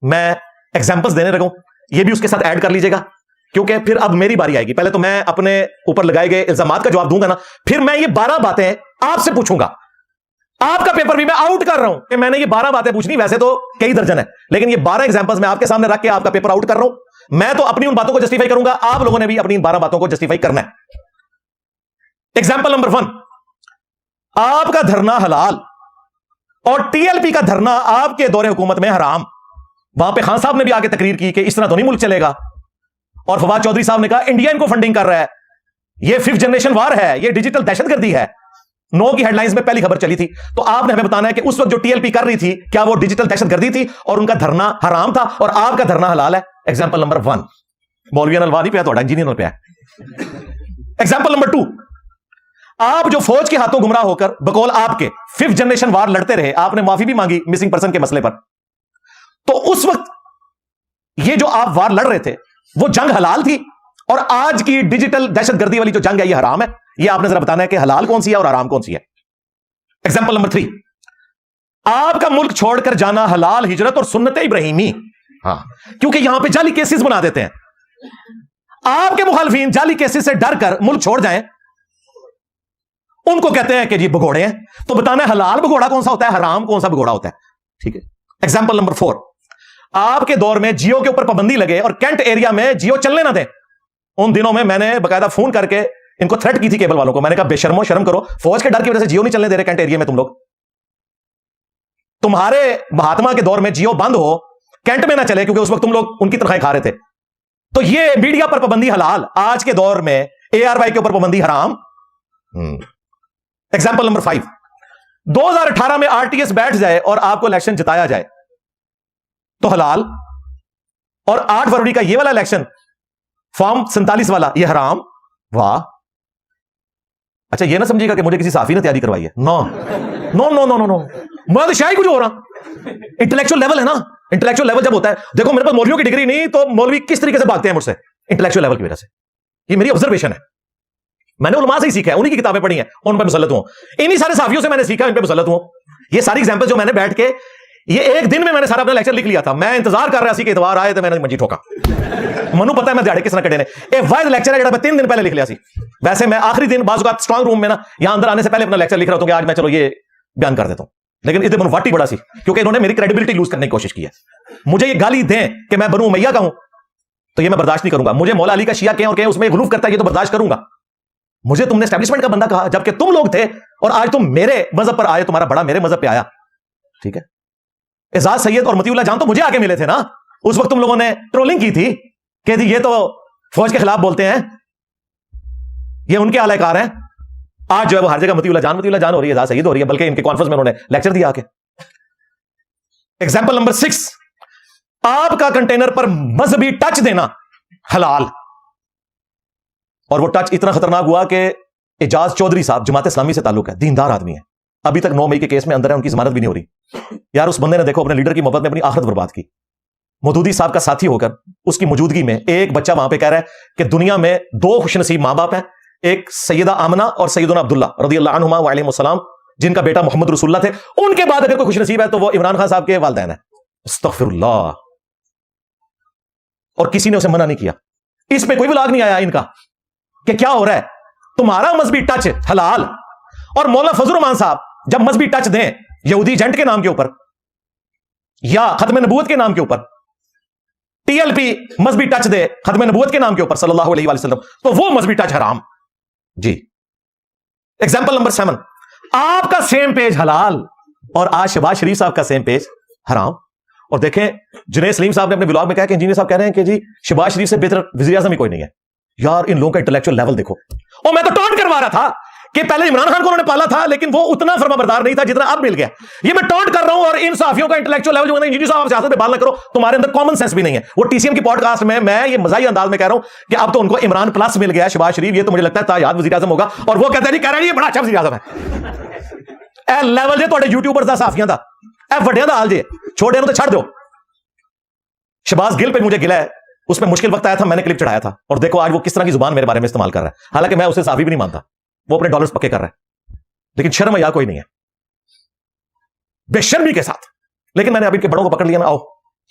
میں ایگزامپلس دینے لگوں, یہ بھی اس کے ساتھ ایڈ کر لیجیے گا, کیونکہ پھر اب میری باری آئے گی. پہلے تو میں اپنے اوپر لگائے گئے الزامات کا جواب دوں گا نا, پھر میں یہ 12 باتیں آپ سے پوچھوں گا. آپ کا پیپر بھی میں آؤٹ کر رہا ہوں کہ میں نے یہ 12 باتیں پوچھنی, ویسے تو کئی درجن ہے, لیکن یہ 12 ایگزامپلس میں آپ کے سامنے رکھ کے آپ کا پیپر آؤٹ کر رہا ہوں. میں تو اپنی ان باتوں کو جسٹیفائی کروں گا, آپ لوگوں نے بھی اپنی 12 باتوں کو جسٹیفائی کرنا ہے. ایگزامپل نمبر 1, آپ کا دھرنا حلال اور ٹی ایل پی کا دھرنا آپ کے دور حکومت میں حرام. وہاں پہ خان صاحب نے بھی آگے تقریر کی کہ اس طرح تو نہیں ملک چلے گا, اور فواد چودھری صاحب نے کہا انڈیا ان کو فنڈنگ کر رہا ہے, یہ 5th جنریشن وار ہے, یہ ڈیجیٹل دہشت گردی ہے. 9 کی ہیڈ لائنز میں پہلی خبر چلی تھی. تو آپ نے ہمیں بتانا ہے کہ اس وقت جو ٹی ایل پی کر رہی تھی کیا وہ ڈیجیٹل دہشت گردی تھی اور ان کا دھرنا حرام تھا, اور آپ کا دھرنا حلال ہے. ایگزامپل نمبر 1, مولوی نلوا نہیں پیا تو انجینئر پہ. ایگزامپل نمبر 2, آپ جو فوج کے ہاتھوں گمراہ ہو کر بقول آپ کے 5th جنریشن وار لڑتے رہے, آپ نے معافی بھی مانگی مسنگ پرسن کے مسئلے پر, تو اس وقت یہ جو آپ وار لڑ رہے تھے وہ جنگ حلال تھی, اور آج کی ڈیجیٹل دہشت گردی والی جو جنگ ہے یہ حرام ہے. یہ آپ نے ذرا بتانا ہے کہ حلال کون سی ہے اور حرام کون سی ہے. ایگزامپل نمبر 3, آپ کا ملک چھوڑ کر جانا حلال ہجرت اور سنت ابراہیمی. ہاں, کیونکہ یہاں پہ جعلی کیسز بنا دیتے ہیں. آپ کے مخالفین جعلی کیسز سے ڈر کر ملک چھوڑ جائیں, ان کو کہتے ہیں کہ جی بگوڑے ہیں. تو بتانا ہے حلال بگوڑا کون سا ہوتا ہے, حرام کون سا بگوڑا ہوتا ہے. ٹھیک ہے. ایگزامپل نمبر 4, آپ کے دور میں جیو کے اوپر پابندی لگے اور کینٹ ایریا میں جیو چلنے نہ دیں. ان دنوں میں میں نے باقاعدہ فون کر کے ان کو تھریٹ کی تھی کیبل والوں کو. میں نے کہا بے شرمو شرم کرو, فوج کے ڈر کی وجہ سے جیو نہیں چلنے دے رہے کینٹ ایریا میں تم لوگ. تمہارے مہاتما کے دور میں جیو بند ہو, کینٹ میں نہ چلے, کیونکہ اس وقت تم لوگ ان کی تنخواہیں کھا رہے تھے. تو یہ میڈیا پر پابندی حلال, آج کے دور میں ARY کے اوپر پابندی حرام. ایگزامپل نمبر 5, 2018 میں RTS بیٹھ جائے اور آپ کو الیکشن جتایا جائے تو حلال, اور 8 فروری کا یہ والا الیکشن فارم 47 والا یہ حرام. واہ, اچھا یہ نہ سمجھے گا کہ مجھے کسی صحافی نے تیاری کروائی ہے. نو نو نو نو نو, میں تو شاید کچھ ہو رہا. انٹلیکچوئل لیول ہے نا, انٹلیکچوئل لیول جب ہوتا ہے, دیکھو میرے پاس مولویوں کی ڈگری نہیں, تو مولوی کس طریقے سے بھاگتے ہیں مجھ سے انٹلیکچوئل لیول کی وجہ سے. یہ میری آبزرویشن ہے, میں نے علماء سے ہی سیکھا ہے, انہی کی کتابیں پڑھی ہیں, ان پہ مسلط ہوں. انہی سارے صحافیوں سے میں نے سیکھا, ان پہ مسلط ہوں. یہ ساری ایگزامپل جو میں نے بیٹھ کے یہ ایک دن میں نے سارا اپنا لیکچر لکھ لیا تھا. میں انتظار کر رہا سی کہ اتوار آئے تو میں نے منجی ٹھوکا. منو پتا ہے میں دیہڑے کس طرح کٹے نے. یہ واحد لیکچر ہے جڑا میں 3 دن پہلے لکھ لیا سی. ویسے میں آخری دن بعض اوقات اسٹرانگ روم میں نا یہاں اندر آنے سے پہلے اپنا لیکچر لکھ رہا ہوں کہ آج میں چلو یہ بیان کر دیتا ہوں, لیکن ادھر من واٹی بڑا سی, کیونکہ انہوں نے میری کریڈیبلٹی لوز کرنے کی کوشش کی ہے. مجھے یہ گالی دیں کہ میں بنو امیہ کا ہوں تو یہ میں برداشت نہیں کروں گا. مجھے مولا علی کا شیعہ کہیں اور کہیں اس میں غلوف کرتا ہے, یہ تو برداشت کروں گا. مجھے تم نے اسٹیبلشمنٹ کا بندہ کہا جبکہ تم لوگ تھے, اور آج تم میرے مذہب پر آئے, تمہارا بڑا میرے مذہب پہ آیا. ٹھیک ہے. اعزاز سید اور مطیع اللہ جان تو مجھے آگے ملے تھے نا. اس وقت تم لوگوں نے ٹرولنگ کی تھی کہ یہ تو فوج کے خلاف بولتے ہیں, یہ ان کے اعلی کار ہیں. آج جو ہے وہ ہر جگہ مطیع اللہ جان ہو رہی ہے, اعزاز سید ہو رہی ہے, بلکہ ان کے کانفرنس میں انہوں نے لیکچر دیا آ کے. ایگزامپل نمبر 6, آپ کا کنٹینر پر مذہبی ٹچ دینا حلال, اور وہ ٹچ اتنا خطرناک ہوا کہ اعجاز چودھری صاحب جماعت اسلامی سے تعلق ہے, دیندار آدمی ہے, ابھی تک 9 مئی کے کیس میں اندر ہے, ان کی ضمانت بھی نہیں ہو رہی. یار اس بندے نے دیکھو اپنے لیڈر کی محبت میں اپنی آخرت برباد کی. مودودی صاحب کا ساتھی ہو کر اس کی موجودگی میں ایک بچہ وہاں پہ کہہ رہا ہے کہ دنیا میں 2 خوش نصیب ماں باپ ہیں, ایک سیدہ آمنہ اور سیدنا عبداللہ رضی اللہ عنہما وعلیہم السلام, جن کا بیٹا محمد رسول اللہ تھے. ان کے بعد اگر کوئی خوش نصیب ہے تو وہ عمران خان صاحب کے والدین ہیں. استغفر اللہ. اور کسی نے اسے منع نہیں کیا. اس پہ کوئی بلاگ نہیں آیا ان کا کہ کیا ہو رہا ہے, تمہارا مذہبی ٹچ حلال, اور مولا فضل الرحمان صاحب جب مذہبی ٹچ دیں یہودی ایجنٹ کے نام کے اوپر یا ختم نبوت کے نام کے اوپر, ٹی ایل پی مذہبی ٹچ دے ختم نبوت کے نام کے اوپر صلی اللہ علیہ وآلہ وسلم, تو وہ مذہبی ٹچ حرام. جی. ایگزامپل نمبر 7, آپ کا سیم پیج حلال اور آج شہباز شریف صاحب کا سیم پیج حرام. اور دیکھیں جنید سلیم صاحب نے اپنے بلاگ میں کہا کہ انجینئر صاحب کہہ رہے ہیں کہ جی شہباز شریف سے بہتر وزیر اعظم ہی کوئی نہیں ہے. یار ان لوگوں کا انٹلیکچوئل لیول دیکھو. اور میں تو ٹونٹ کروا رہا تھا کہ پہلے عمران خان کو انہوں نے پالا تھا, لیکن وہ اتنا فرما بردار نہیں تھا جتنا اب مل گیا. یہ میں ٹونٹ کر رہا ہوں, اور ان صحافیوں کا انٹلیکچوئل لیول جو انجینئر صاحب سیاست پہ بال نہ کرو, تمہارے اندر کامن سینس بھی نہیں ہے. وہ ٹی سی ایم کی پوڈ کاسٹ میں یہ مزاحیہ انداز میں کہہ رہا ہوں کہ اب تو ان کو عمران پلس مل گیا شہباز شریف, یہ تو مجھے لگتا ہے تایاد وزیر اعظم ہوگا. اور وہ کہتے ہیں کہہ رہے ہیں یہ بڑا اچھا وزیر اعظم ہے. اے لیول جے تھوڑے یوٹیوبرز دا صحافیاں دا, اے وڈیاں دا حال جے, چھوٹے نوں تے چھڑ دو. شہباز گل پہ مجھے گلا ہے, اس پہ مشکل وقت آیا تھا, میں نے کلپ چڑھایا تھا, اور دیکھو آج وہ کس طرح کی زبان میرے بارے میں استعمال کر رہا ہے. حالانکہ میں اسے صحافی بھی نہیں مانتا, وہ اپنے ڈالرز پکے کر رہا ہے, لیکن شرم یا کوئی نہیں ہے, بے شرمی کے ساتھ. لیکن میں نے ابھی کے بڑوں کو پکڑ لیا نا, آؤ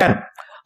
10,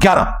11,